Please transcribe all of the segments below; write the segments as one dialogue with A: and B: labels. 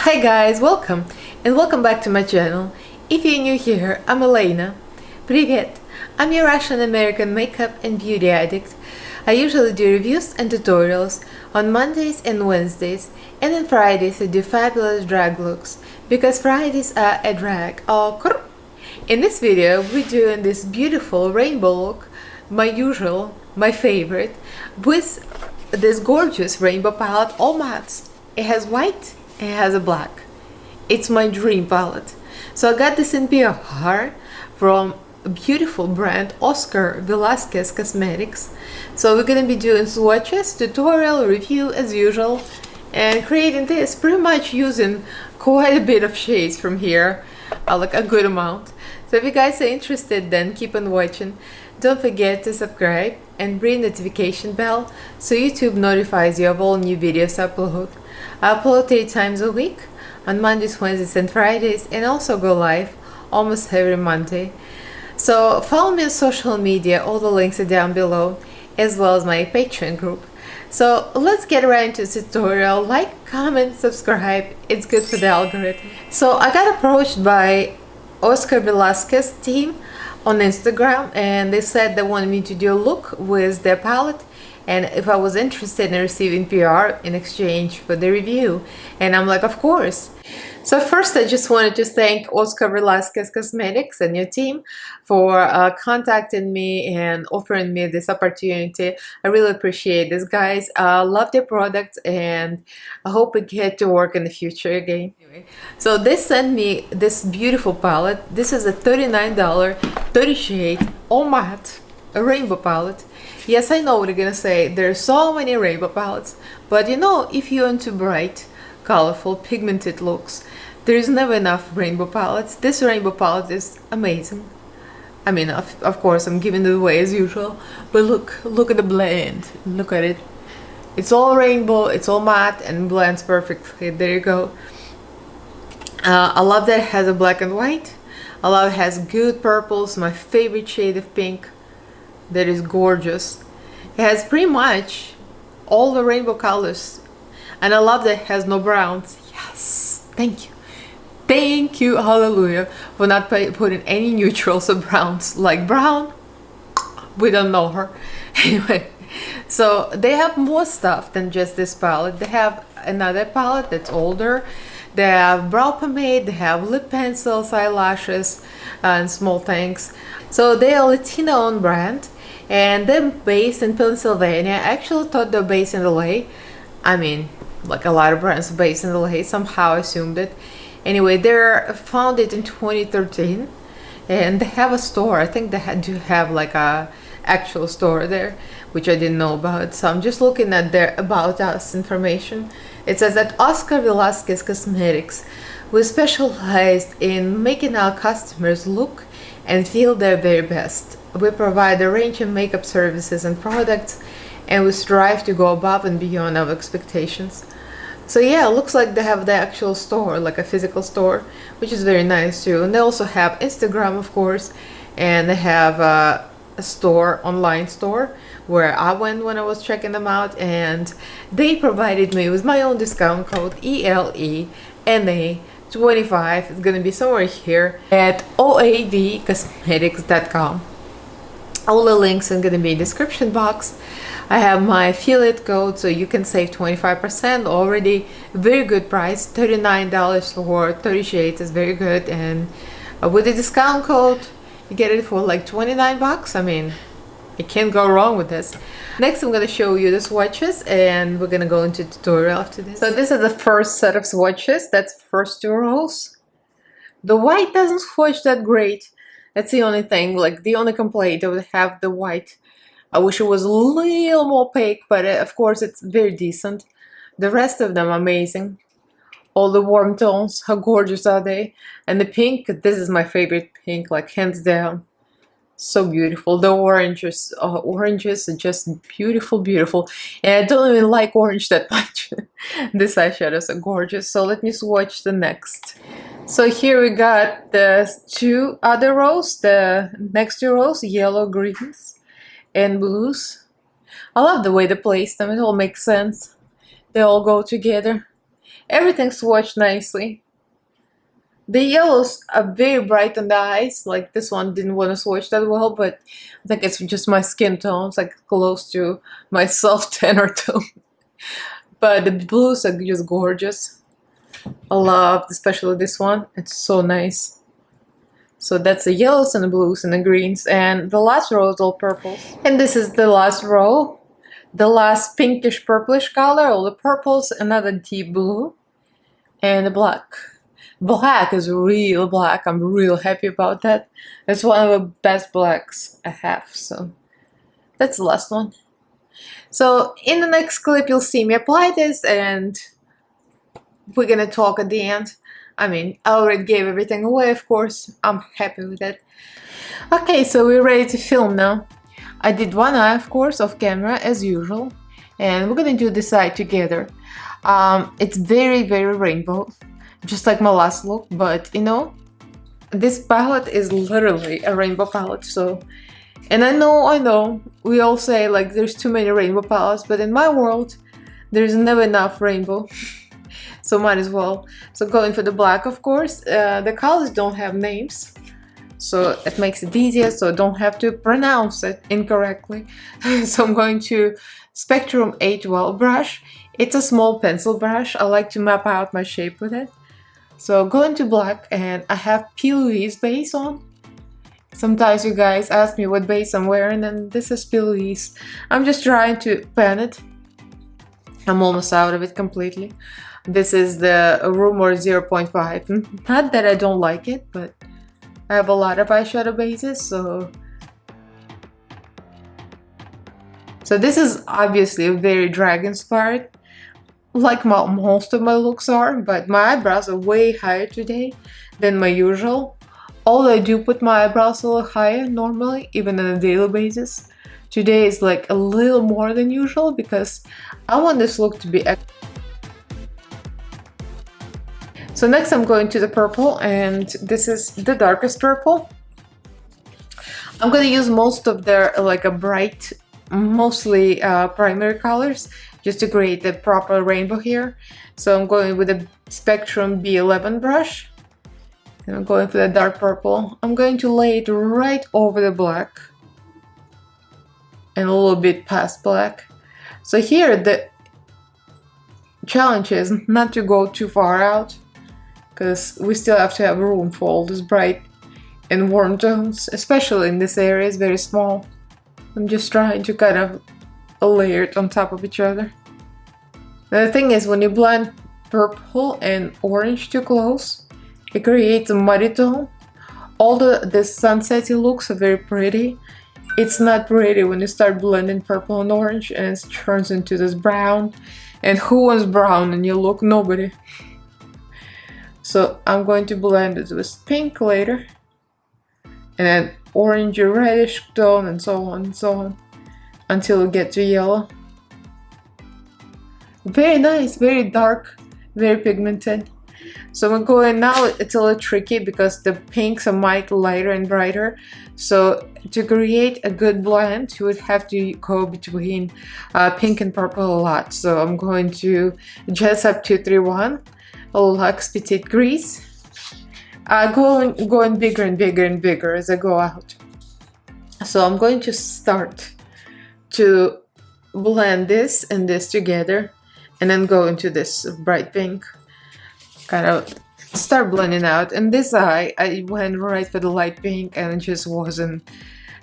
A: Hi guys, welcome and welcome back to my channel. If you're new here, I'm Elaina. Привет! I'm your Russian-American makeup and beauty addict. I usually do reviews and tutorials on Mondays and Wednesdays, and on Fridays I do fabulous drag looks because Fridays are a drag. In this video we're doing this beautiful rainbow look, my favorite, with this gorgeous rainbow palette, all mattes. It has white, it has a black. It's my dream palette. So I got this in PR from a beautiful brand, Oscar Velazquez Cosmetics. So we're gonna be doing swatches, tutorial, review as usual, and creating this pretty much using quite a bit of shades from here, like a good amount. So if you guys are interested, then keep on watching. Don't forget to subscribe and ring the notification bell so YouTube notifies you of all new videos I upload. I upload 3 times a week, on Mondays, Wednesdays and Fridays, and also go live almost every Monday. So follow me on social media, all the links are down below, as well as my Patreon group. So let's get right into the tutorial. Like, comment, subscribe, it's good for the algorithm. So I got approached by Oscar Velazquez team on Instagram, and they said they wanted me to do a look with their palette and if I was interested in receiving PR in exchange for the review. And I'm like, of course. So first I just wanted to thank Oscar Velazquez Cosmetics and your team for contacting me and offering me this opportunity. I really appreciate this, guys. I love their products and I hope we get to work in the future again. So they sent me this beautiful palette. This is a $39 30 shade all matte, a rainbow palette. Yes, I know what you're gonna say. There's so many rainbow palettes, but you know, if you're into bright, colorful, pigmented looks, there is never enough rainbow palettes. This rainbow palette is amazing. I mean, of course, I'm giving it away as usual, but look at the blend. Look at it. It's all rainbow, it's all matte, and blends perfectly. There you go. I love that it has a black and white. I love it has good purples, my favorite shade of pink. That is gorgeous. It has pretty much all the rainbow colors, and I love that it has no browns. Yes, thank you, hallelujah, for not putting any neutrals or browns. Like brown, we don't know her. Anyway, so they have more stuff than just this palette. They have another palette that's older. They have brow pomade, they have lip pencils, eyelashes, and small things. So they are a Latino-owned brand, and they're based in Pennsylvania. I actually thought they're based in LA. I mean, like a lot of brands are based in LA, somehow I assumed it. Anyway, they're founded in 2013, and they have a store. I think they do have like a actual store there, which I didn't know about. So I'm just looking at their About Us information. It says that Oscar Velazquez Cosmetics, we specialized in making our customers look and feel their very best. We provide a range of makeup services and products, and we strive to go above and beyond our expectations. So yeah, it looks like they have the actual store, like a physical store, which is very nice too. And they also have Instagram, of course, and they have a store, online store, where I went when I was checking them out, and they provided me with my own discount code ELENA25. It's gonna be somewhere here at oavcosmetics.com. All the links are gonna be in the description box. I have my affiliate code, so you can save 25% already. Very good price, $39 for 30 shades is very good, and with the discount code you get it for like 29 bucks. I mean, you can't go wrong with this. Next I'm going to show you the swatches, and we're going to go into tutorial after this. So this is the first set of swatches. That's the first 2 rows. The white doesn't swatch that great. That's the only thing, like the only complaint I would have the white. I wish it was a little more opaque, but of course it's very decent. The rest of them are amazing. All the warm tones, how gorgeous are they? And the pink, this is my favorite pink, like hands down. So beautiful. The oranges are just beautiful, beautiful. And I don't even like orange that much. These eyeshadows are gorgeous. So let me swatch the next. So here we got the 2 other rows, the next 2 rows, yellow, greens, and blues. I love the way they place them. It all makes sense. They all go together. Everything swatched nicely. The yellows are very bright on the eyes, like this one didn't want to swatch that well, but I think it's just my skin tone, it's like close to my self-tanner tone. But the blues are just gorgeous. I love especially this one, it's so nice. So that's the yellows and the blues and the greens, and the last row is all purples. And this is the last row, the last pinkish purplish color, all the purples, another deep blue, and the black. Black is real black. I'm real happy about that. It's one of the best blacks I have. So that's the last one. So in the next clip you'll see me apply this, and we're gonna talk at the end. I mean, I already gave everything away, of course. I'm happy with it. Okay, so we're ready to film now. I did one eye, of course, off camera as usual, and we're gonna do this eye together. It's very, very rainbow, just like my last look, but you know, this palette is literally a rainbow palette. So, and I know, we all say like there's too many rainbow palettes, but in my world, there's never enough rainbow. So might as well. So going for the black, of course. The colors don't have names, so it makes it easier, so I don't have to pronounce it incorrectly. So I'm going to Spectrum A12 brush. It's a small pencil brush. I like to map out my shape with it. So go into black, and I have P. Louise base on. Sometimes you guys ask me what base I'm wearing, and this is P. Louise. I'm just trying to pan it. I'm almost out of it completely. This is the Rumor 0.5. Not that I don't like it, but I have a lot of eyeshadow bases, so this is obviously very drag inspired, like most of my looks are, but my eyebrows are way higher today than my usual. Although I do put my eyebrows a little higher normally, even on a daily basis. Today is like a little more than usual because I want this look to be extra. So next I'm going to the purple, and this is the darkest purple. I'm gonna use most of their like a bright, mostly primary colors, just to create the proper rainbow here. So I'm going with a Spectrum B11 brush, and I'm going for the dark purple. I'm going to lay it right over the black and a little bit past black. So here the challenge is not to go too far out, because we still have to have room for all these bright and warm tones, especially in this area. It's very small. I'm just trying to kind of layer it on top of each other. Now, the thing is, when you blend purple and orange too close, it creates a muddy tone. Although the sunsetty looks are very pretty, it's not pretty when you start blending purple and orange and it turns into this brown. And who wants brown in your look? Nobody. So I'm going to blend it with pink later, and then orange or reddish tone, and so on and so on, until we get to yellow. Very nice, very dark, very pigmented. So I'm going now, it's a little tricky because the pinks are much lighter and brighter. So to create a good blend, you would have to go between pink and purple a lot. So I'm going to Dress Up 231. Luxe Petite Grease, going bigger and bigger and bigger as I go out. So I'm going to start to blend this and this together, and then go into this bright pink, kind of start blending out. And this eye, I went right for the light pink, and it just wasn't,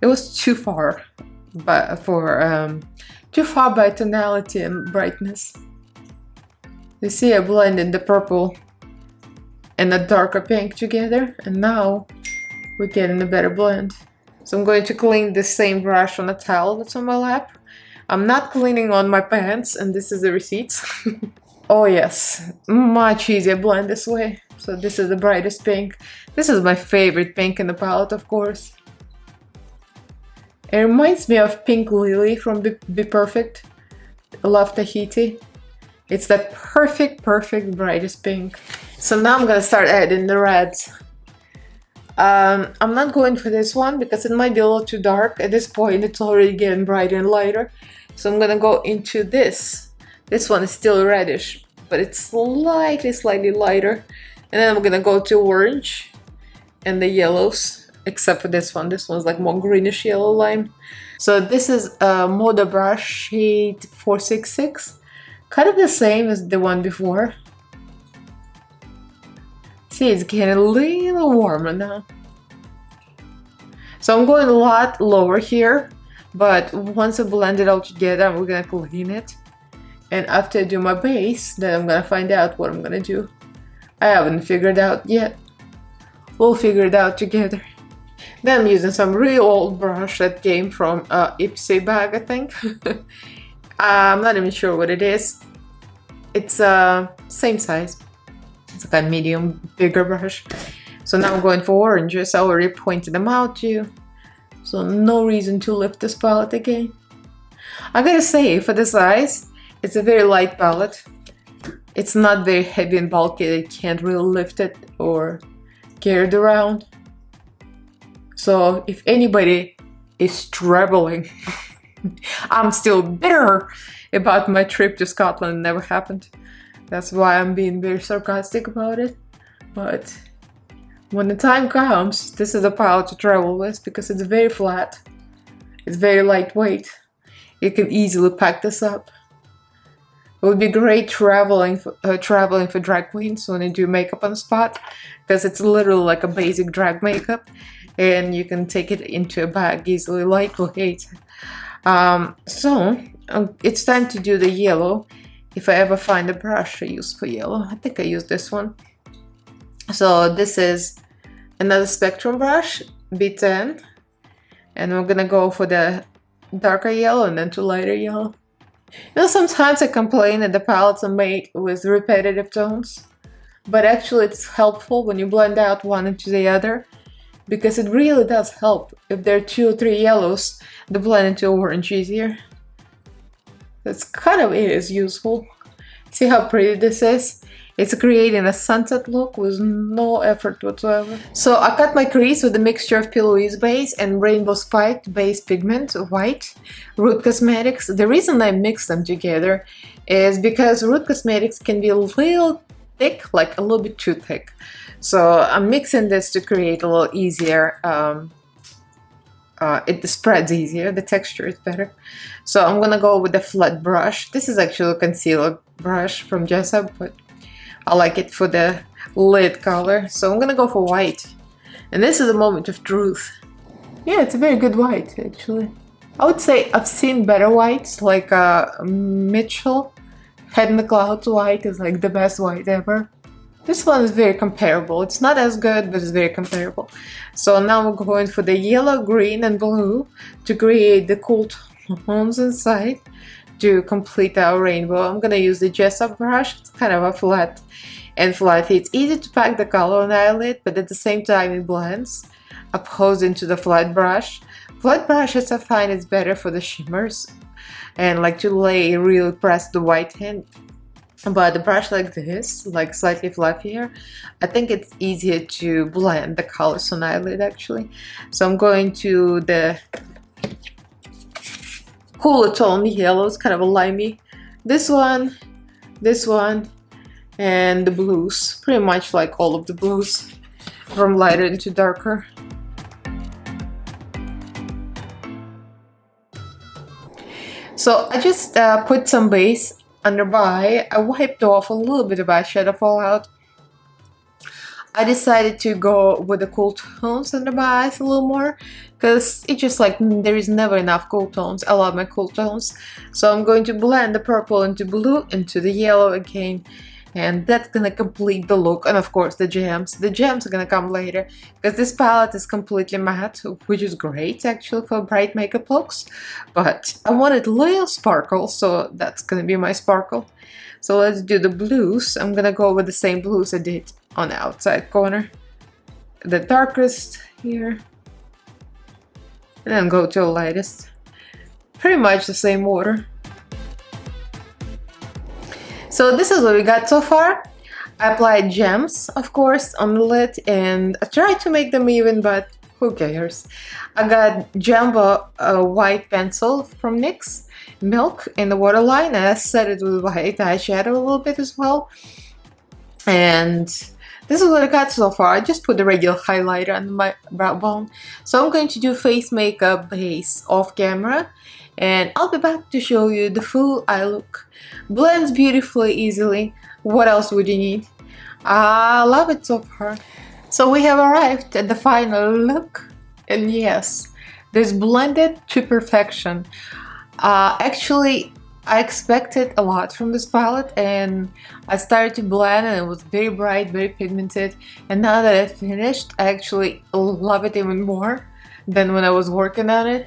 A: it was too far, but too far by tonality and brightness. You see, I blended the purple and the darker pink together, and now we're getting a better blend. So I'm going to clean the same brush on a towel that's on my lap. I'm not cleaning on my pants, and this is the receipts. Oh yes, much easier blend this way. So this is the brightest pink. This is my favorite pink in the palette, of course. It reminds me of Pink Lily from Be Perfect. I love Tahiti. It's that perfect brightest pink. So now I'm gonna start adding the reds. I'm not going for this one because it might be a little too dark. At this point it's already getting brighter and lighter. So I'm gonna go into this. This one is still reddish, but it's slightly lighter. And then I'm gonna go to orange and the yellows, except for this one. This one's like more greenish yellow lime. So this is a Moda brush shade 466, kind of the same as the one before. See, it's getting a little warmer now. So I'm going a lot lower here, but once I blend it all together, we're gonna clean it. And after I do my base, then I'm gonna find out what I'm gonna do. I haven't figured out yet. We'll figure it out together. Then I'm using some real old brush that came from Ipsy bag, I think. I'm not even sure what it is. It's same size. It's like a medium, bigger brush. So now I'm going for oranges. I already pointed them out to you. So no reason to lift this palette again. I gotta say, for the size, it's a very light palette. It's not very heavy and bulky. I can't really lift it or carry it around. So if anybody is traveling, I'm still bitter about my trip to Scotland. It never happened. That's why I'm being very sarcastic about it. But when the time comes, this is a palette to travel with because it's very flat. It's very lightweight. You can easily pack this up. It would be great traveling for drag queens when they do makeup on the spot, because it's literally like a basic drag makeup, and you can take it into a bag easily, lightweight. It's time to do the yellow. If I ever find a brush I use for yellow, I think I use this one. So this is another Spectrum brush, B10, and we're gonna go for the darker yellow and then to lighter yellow. You know, sometimes I complain that the palettes are made with repetitive tones, but actually it's helpful when you blend out one into the other, because it really does help. If there are 2 or 3 yellows, the blend into orange easier. That's kind of it is useful. See how pretty this is? It's creating a sunset look with no effort whatsoever. So I cut my crease with a mixture of P. Louise base and Rainbow Spiked base pigment, white, Root Cosmetics. The reason I mix them together is because Root Cosmetics can be a little thick, like a little bit too thick. So I'm mixing this to create a little easier, it spreads easier, the texture is better. So I'm gonna go with the flat brush. This is actually a concealer brush from Jessup, but I like it for the lid color. So I'm gonna go for white. And this is a moment of truth. Yeah, it's a very good white, actually. I would say I've seen better whites, like Mitchell Head in the Clouds white is like the best white ever. This one is very comparable. It's not as good, but it's very comparable. So now we're going for the yellow, green, and blue to create the cool tones inside to complete our rainbow. I'm gonna use the Jessup brush. It's kind of a flat and fluffy. It's easy to pack the color on the eyelid, but at the same time it blends, opposing to the flat brush. Flat brushes I find it's better for the shimmers and like to really press the white in. But a brush like this, like slightly fluffier, I think it's easier to blend the colors on eyelid actually. So I'm going to the cooler tone yellows, kind of a limey. This one, and the blues. Pretty much like all of the blues, from lighter into darker. So I just put some base under my eye. I wiped off a little bit of eyeshadow fallout. I decided to go with the cool tones under my eyes a little more, because it's just like there is never enough cool tones. I love my cool tones. So I'm going to blend the purple into blue, into the yellow again, and that's gonna complete the look. And of course the gems. The gems are gonna come later, because this palette is completely matte, which is great actually for bright makeup looks. But I wanted a little sparkle, so that's gonna be my sparkle. So let's do the blues. I'm gonna go with the same blues I did on the outside corner. The darkest here. And then go to the lightest. Pretty much the same order. So this is what we got so far. I applied gems, of course, on the lid, and I tried to make them even, but who cares? I got Jumbo white pencil from NYX, Milk in the waterline, and I set it with white eyeshadow a little bit as well. And this is what I got so far. I just put the regular highlighter on my brow bone. So I'm going to do face makeup base off camera, and I'll be back to show you the full eye look. Blends beautifully, easily. What else would you need? I love it so far. So we have arrived at the final look, and yes, this blended to perfection. Actually, I expected a lot from this palette, and I started to blend and it was very bright, very pigmented, and now that I finished, I actually love it even more than when I was working on it.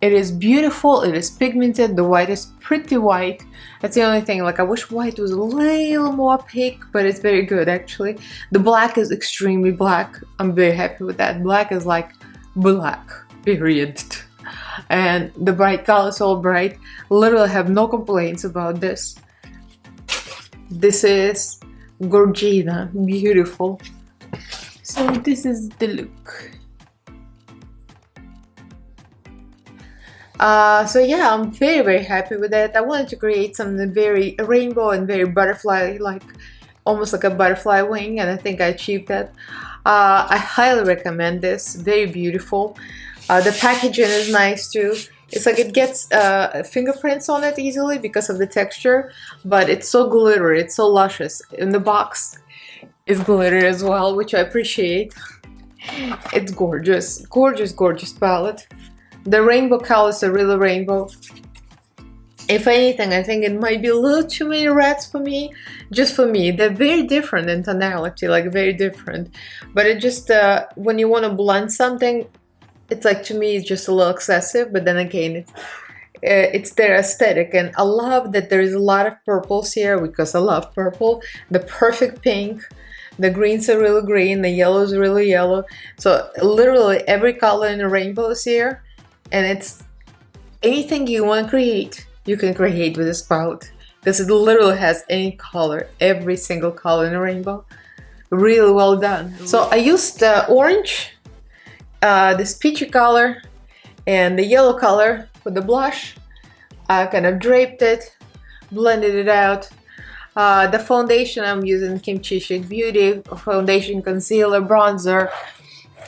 A: It is beautiful, it is pigmented, the white is pretty white. That's the only thing, like I wish white was a little more opaque, but it's very good actually. The black is extremely black, I'm very happy with that. Black is like black, period. And the bright color is all bright. Literally have no complaints about this. This is Gorgina, beautiful. So this is the look. So yeah, I'm very happy with it. I wanted to create something very rainbow and very butterfly, like almost like a butterfly wing, and I think I achieved that. I highly recommend this, very beautiful. The packaging is nice too. It's like it gets fingerprints on it easily because of the texture, but it's so glittery, it's so luscious. In the box is glittery as well, which I appreciate. It's gorgeous, gorgeous palette. The rainbow colors are really rainbow. If anything, I think it might be a little too many reds for me. Just for me, they're very different in tonality, like very different. But it just, when you want to blend something, it's like, to me, it's just a little excessive, but then again, it's their aesthetic, and I love that there is a lot of purples here because I love purple. The perfect pink, the greens are really green, the yellow is really yellow. So literally every color in the rainbow is here, and it's anything you want to create, you can create with this palette because it literally has any color, every single color in the rainbow. Really well done. So I used orange, this peachy color, and the yellow color for the blush. I kind of draped it, blended it out. The foundation I'm using Kimchi Chic Beauty foundation, concealer, bronzer,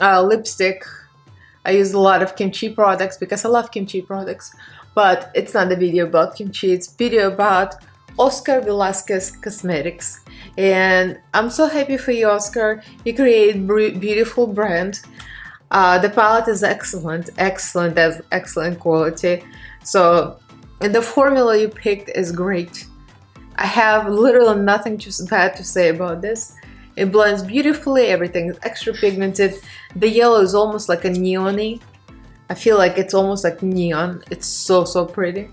A: lipstick. I use a lot of kimchi products because I love kimchi products, but it's not a video about kimchi, it's a video about Oscar Velazquez Cosmetics. And I'm so happy for you, Oscar. You created beautiful brand. The palette is excellent, excellent quality. So, and the formula you picked is great. I have literally nothing bad to say about this. It blends beautifully, everything is extra pigmented. The yellow is almost like a neon-y. I feel like it's almost like neon. It's so pretty.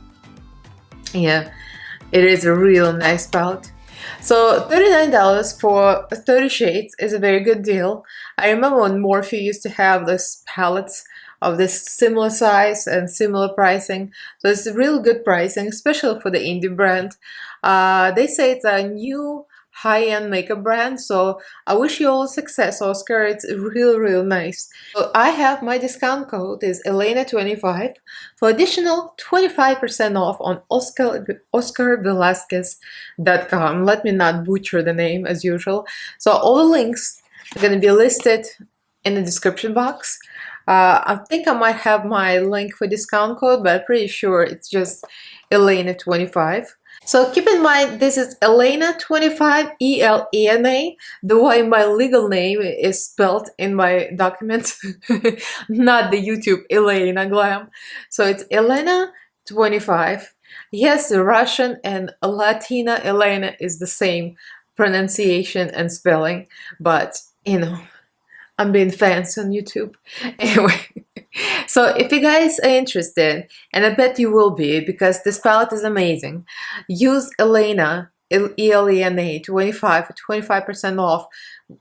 A: Yeah, it is a real nice palette. So $39 for 30 shades is a very good deal. I remember when Morphe used to have this palettes of this similar size and similar pricing. So it's a really good pricing, especially for the indie brand. They say it's a new high-end makeup brand, so I wish you all success, Oscar. It's really nice. So I have my discount code is Elaina25 for additional 25% off on OscarVelasquez.com. Let me not butcher the name as usual. So all the links are going to be listed in the description box. I think I might have my link for discount code, but I'm pretty sure it's just Elaina25. So keep in mind, this is Elaina25, E-L-E-N-A, the way my legal name is spelled in my documents, not the YouTube Elaina Glam. So it's Elaina25. Yes, the Russian and Latina Elaina is the same pronunciation and spelling, but you know, I'm being fancy on YouTube. Anyway, so if you guys are interested, and I bet you will be because this palette is amazing, use Elaina, E-L-E-N-A, 25 for 25% off,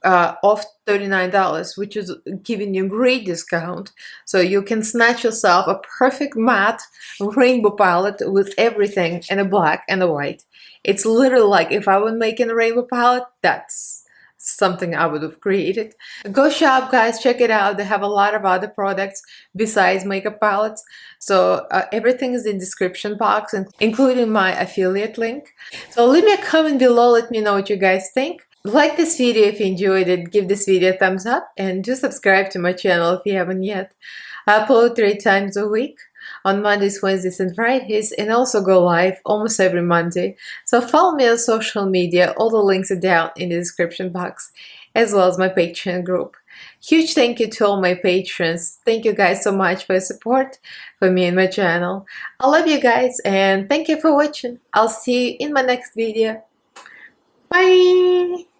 A: off $39, which is giving you a great discount. So you can snatch yourself a perfect matte rainbow palette with everything in a black and a white. It's literally like if I were making a rainbow palette, that's something I would have created. Go shop, guys, check it out. They have a lot of other products besides makeup palettes. So everything is in description box, including my affiliate link. So leave me a comment below, let me know what you guys think. Like this video if you enjoyed it, give this video a thumbs up, and do subscribe to my channel if you haven't yet. I upload 3 times a week, on Mondays, Wednesdays, and Fridays, and also go live almost every Monday. So follow me on social media, all the links are down in the description box, as well as my Patreon group. Huge thank you to all my patrons. Thank you guys so much for your support for me and my channel. I love you guys, and thank you for watching. I'll see you in my next video. Bye!